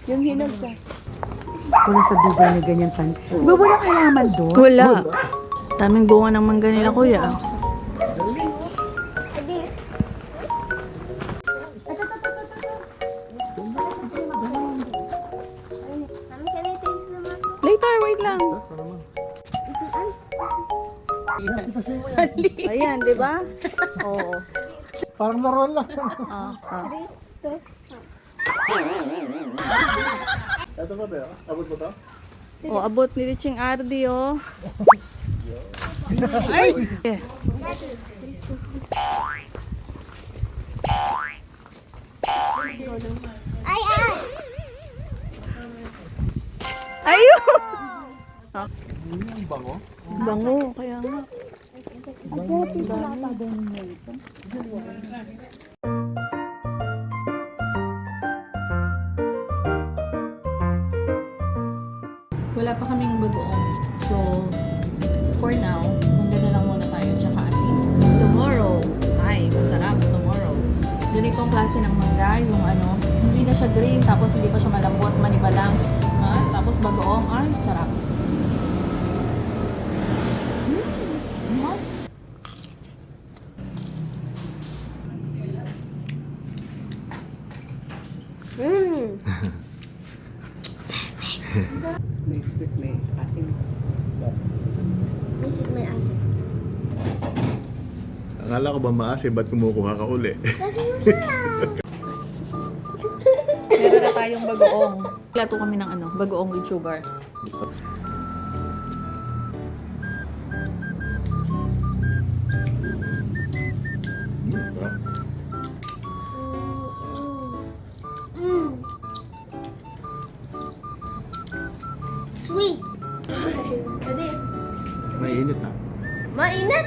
Yung hinog sa... Wala sa bigay ni ganyan pan. Ba wala kailangan doon? Wala. Daming bunga ng mangga nila, kuya. Later, wait lang. Ayan, di ba? Oo. Parang laruan lang. Ito pa ba? Abot mo to? Oh, abot ni Riching Ardi, oh. Ay! Yeah. Ayun! Ang bango. Bango, kaya nga. Wala pa kaming bagoong. So, for now, mangga na lang muna tayo tsaka asin. Tomorrow, ay, masarap tomorrow. Ganitong klase ng mangga, yung ano, hindi na siya green, tapos hindi pa siya malambot, maniba lang. Ha? Tapos bagoong, ay, sarap. May sweet, may asin. Akala ko ba maasi, ba't kumukuha ka uli? Meron na tayong bagoong. Plato kami ng ano, bagoong with sugar. Sweet. Mainit na. Mainit.